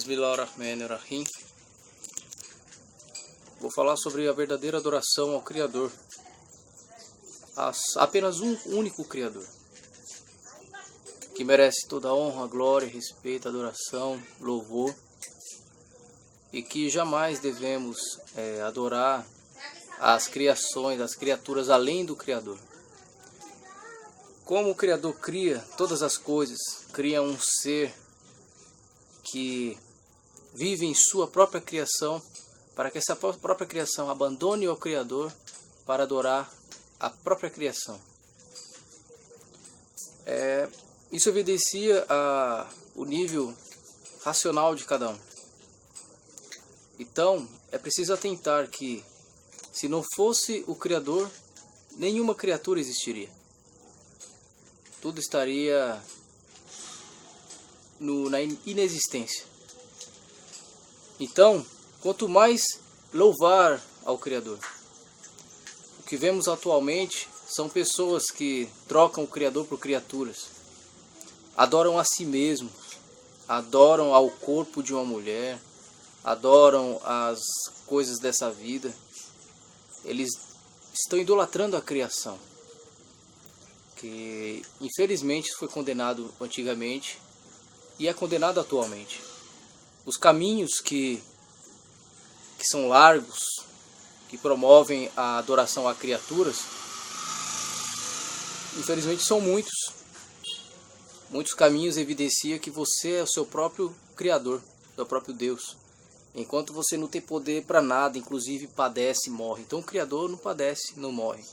Bismillahirrahmanirrahim. Vou falar sobre a verdadeira adoração ao Criador. Apenas um único Criador, que merece toda a honra, glória, respeito, adoração, louvor, e que jamais devemos adorar as criações, as criaturas além do Criador. Como o Criador cria todas as coisas, cria um ser que vive em sua própria criação, para que essa própria criação abandone o Criador para adorar a própria criação. Isso evidencia o nível racional de cada um. Então, é preciso atentar que, se não fosse o Criador, nenhuma criatura existiria. Tudo estaria na inexistência. Então, quanto mais louvar ao Criador. O que vemos atualmente são pessoas que trocam o Criador por criaturas. Adoram a si mesmos, adoram ao corpo de uma mulher, adoram as coisas dessa vida. Eles estão idolatrando a criação, que infelizmente foi condenado antigamente e é condenado atualmente. Os caminhos que são largos, que promovem a adoração a criaturas, infelizmente são muitos. Muitos caminhos evidenciam que você é o seu próprio Criador, seu próprio Deus. Enquanto você não tem poder para nada, inclusive padece e morre. Então o Criador não padece, não morre.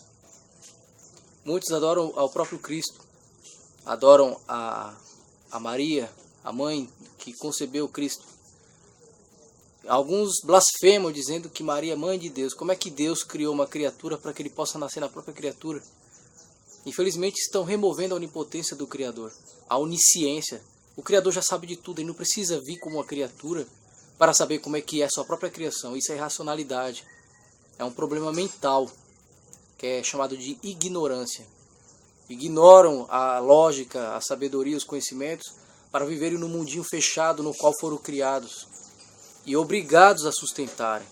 Muitos adoram ao próprio Cristo, adoram a Maria, a mãe que concebeu Cristo. Alguns blasfemam dizendo que Maria é mãe de Deus. Como é que Deus criou uma criatura para que ele possa nascer na própria criatura? Infelizmente estão removendo a onipotência do Criador, a onisciência. O Criador já sabe de tudo, ele não precisa vir como uma criatura para saber como é que é a sua própria criação. Isso é irracionalidade. É um problema mental, que é chamado de ignorância. Ignoram a lógica, a sabedoria, os conhecimentos, para viverem no mundinho fechado no qual foram criados e obrigados a sustentarem.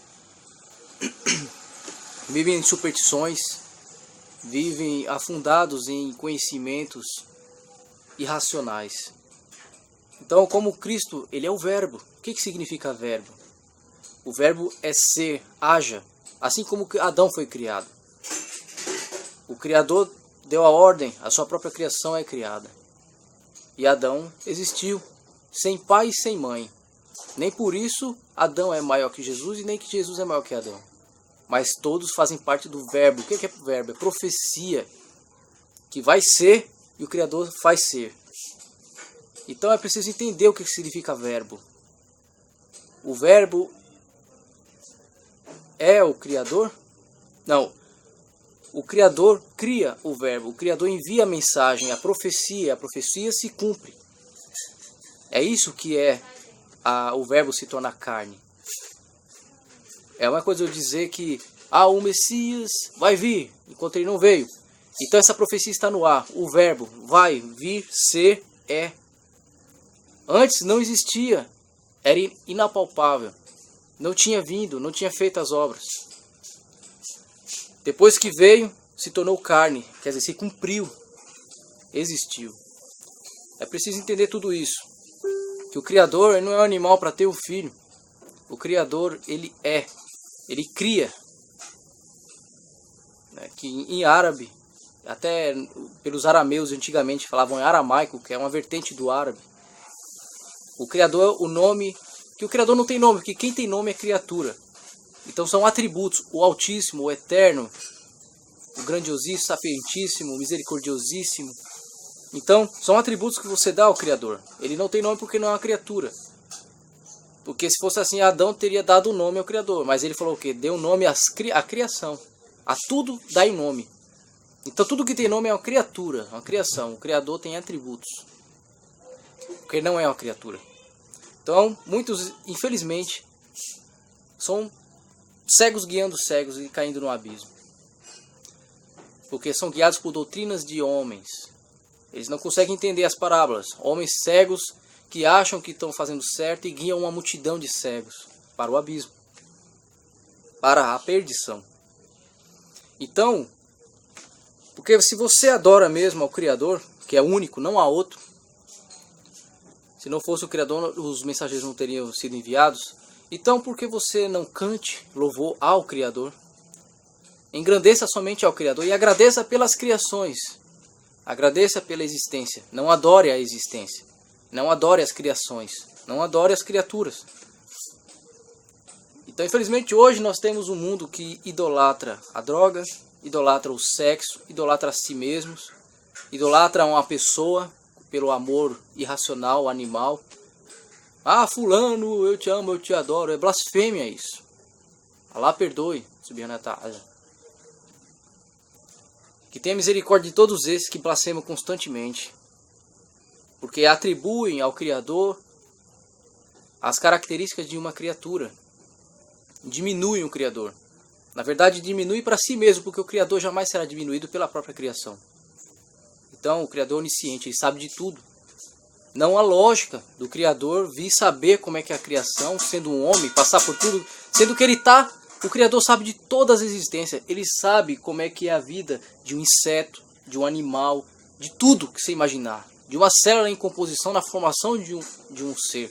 Vivem em superstições, vivem afundados em conhecimentos irracionais. Então, como Cristo, ele é o verbo. O que significa verbo? O verbo é ser, haja, assim como Adão foi criado. O Criador deu a ordem, a sua própria criação é criada. E Adão existiu, sem pai e sem mãe. Nem por isso Adão é maior que Jesus e nem que Jesus é maior que Adão. Mas todos fazem parte do verbo. O que é verbo? É profecia, que vai ser e o Criador faz ser. Então é preciso entender o que significa verbo. O verbo é o Criador? Não. O Criador cria o verbo. O Criador envia a mensagem, a profecia se cumpre. É isso que é o verbo se tornar carne. É uma coisa eu dizer que o Messias vai vir, enquanto ele não veio. Então essa profecia está no ar. O verbo vai vir, ser, é. Antes não existia, era inapalpável. Não tinha vindo, não tinha feito as obras. Depois que veio, se tornou carne, quer dizer, se cumpriu, existiu. É preciso entender tudo isso. Que o Criador não é um animal para ter um filho. O Criador, ele cria. Que em árabe, até pelos arameus antigamente falavam em aramaico, que é uma vertente do árabe. O Criador, o nome, que o Criador não tem nome, porque quem tem nome é criatura. Então são atributos, o Altíssimo, o Eterno, o Grandiosíssimo, Sapientíssimo, o Misericordiosíssimo. Então são atributos que você dá ao Criador. Ele não tem nome porque não é uma criatura. Porque se fosse assim, Adão teria dado o nome ao Criador. Mas ele falou o quê? Deu nome à criação. A tudo dá em nome. Então tudo que tem nome é uma criatura, uma criação. O Criador tem atributos. Porque ele não é uma criatura. Então muitos, infelizmente, são cegos guiando cegos e caindo no abismo. Porque são guiados por doutrinas de homens. Eles não conseguem entender as parábolas. Homens cegos que acham que estão fazendo certo e guiam uma multidão de cegos para o abismo, para a perdição. Então, porque se você adora mesmo ao Criador, que é único, não há outro, se não fosse o Criador, os mensageiros não teriam sido enviados. Então, por que você não cante louvor ao Criador? Engrandeça somente ao Criador e agradeça pelas criações. Agradeça pela existência. Não adore a existência. Não adore as criações. Não adore as criaturas. Então, infelizmente, hoje nós temos um mundo que idolatra a droga, idolatra o sexo, idolatra a si mesmos, idolatra uma pessoa pelo amor irracional, animal. Ah, fulano, eu te amo, eu te adoro. É blasfêmia isso. Allah perdoe, subhanahu wa ta'ala. Que tenha misericórdia de todos esses que blasfemam constantemente, porque atribuem ao Criador as características de uma criatura. Diminuem o Criador. Na verdade, diminui para si mesmo, porque o Criador jamais será diminuído pela própria criação. Então, o Criador é onisciente, ele sabe de tudo. Não há lógica do Criador vir saber como é que é a criação, sendo um homem, passar por tudo, sendo que o Criador sabe de todas as existências. Ele sabe como é que é a vida de um inseto, de um animal, de tudo que você imaginar. De uma célula em composição, na formação de um ser.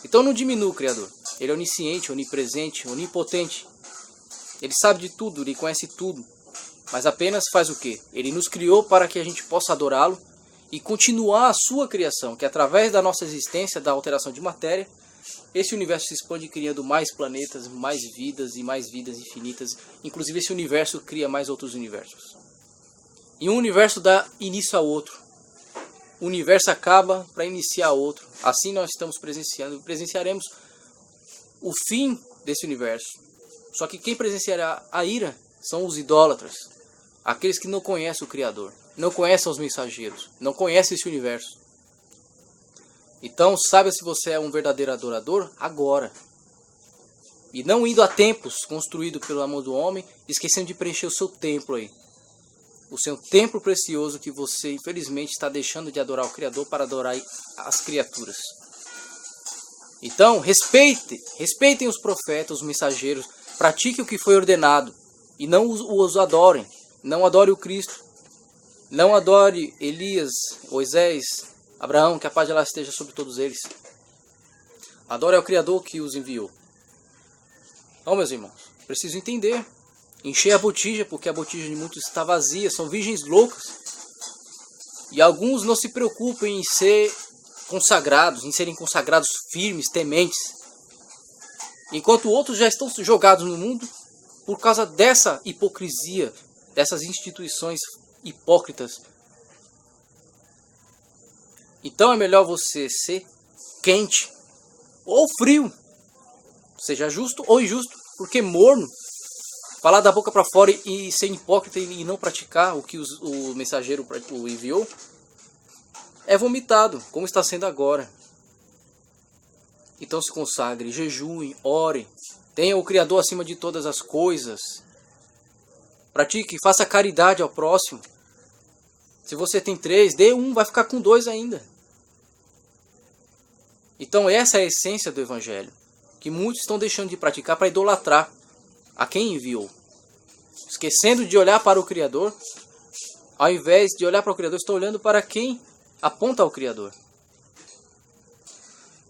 Então não diminua o Criador. Ele é onisciente, onipresente, onipotente. Ele sabe de tudo, ele conhece tudo. Mas apenas faz o quê? Ele nos criou para que a gente possa adorá-lo e continuar a sua criação, que através da nossa existência, da alteração de matéria, esse universo se expande criando mais planetas, mais vidas e mais vidas infinitas. Inclusive esse universo cria mais outros universos. E um universo dá início a outro. O universo acaba para iniciar outro. Assim nós estamos presenciaremos o fim desse universo. Só que quem presenciará a ira são os idólatras, aqueles que não conhecem o Criador, não conhecem os mensageiros, não conhecem esse universo. Então saiba se você é um verdadeiro adorador agora. E não indo a templos construídos pelo amor do homem, esquecendo de preencher o seu templo aí. O seu templo precioso que você infelizmente está deixando de adorar o Criador para adorar as criaturas. Então respeitem os profetas, os mensageiros, pratiquem o que foi ordenado e não os adorem. Não adore o Cristo, não adore Elias, Moisés, Abraão, que a paz de Allah esteja sobre todos eles. Adore ao Criador que os enviou. Então, meus irmãos, preciso entender. Encher a botija, porque a botija de muitos está vazia, são virgens loucas. E alguns não se preocupam em ser consagrados, em serem consagrados firmes, tementes. Enquanto outros já estão jogados no mundo por causa dessa hipocrisia, dessas instituições hipócritas. Então é melhor você ser quente ou frio, seja justo ou injusto, porque morno, falar da boca para fora e ser hipócrita e não praticar o que o mensageiro o enviou, é vomitado, como está sendo agora. Então se consagre, jejuem, orem, tenha o Criador acima de todas as coisas. Pratique, faça caridade ao próximo. Se você tem 3, dê 1, vai ficar com 2 ainda. Então essa é a essência do Evangelho, que muitos estão deixando de praticar para idolatrar a quem enviou. Esquecendo de olhar para o Criador, ao invés de olhar para o Criador, estão olhando para quem aponta ao Criador.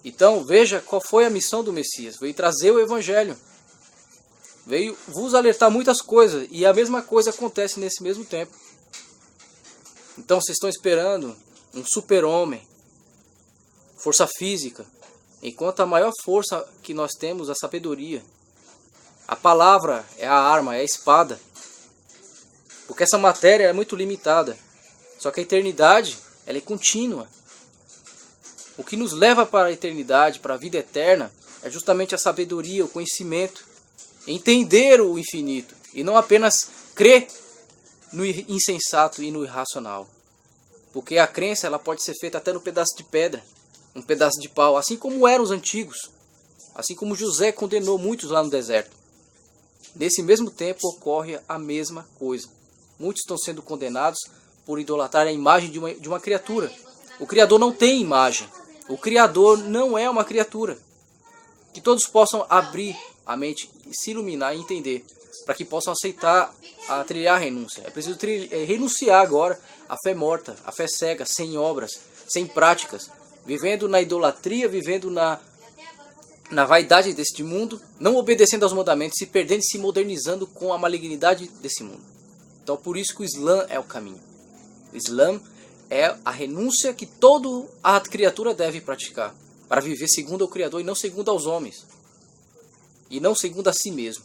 Então veja qual foi a missão do Messias. Veio trazer o Evangelho. Veio vos alertar muitas coisas. E a mesma coisa acontece nesse mesmo tempo. Então vocês estão esperando um super-homem, força física, enquanto a maior força que nós temos é a sabedoria. A palavra é a arma, é a espada. Porque essa matéria é muito limitada. Só que a eternidade, ela é contínua. O que nos leva para a eternidade, para a vida eterna, é justamente a sabedoria, o conhecimento. Entender o infinito. E não apenas crer no insensato e no irracional. Porque a crença ela pode ser feita até no pedaço de pedra, um pedaço de pau, assim como eram os antigos. Assim como José condenou muitos lá no deserto. Nesse mesmo tempo ocorre a mesma coisa. Muitos estão sendo condenados por idolatrar a imagem de uma criatura. O Criador não tem imagem. O Criador não é uma criatura. Que todos possam abrir a mente, se iluminar e entender, para que possam aceitar a trilhar a renúncia. É preciso renunciar agora à fé morta, à fé cega, sem obras, sem práticas, vivendo na idolatria, vivendo na vaidade deste mundo, não obedecendo aos mandamentos, se perdendo e se modernizando com a malignidade desse mundo. Então por isso que o Islã é o caminho. O Islã é a renúncia que toda a criatura deve praticar, para viver segundo o Criador e não segundo aos homens, e não segundo a si mesmo.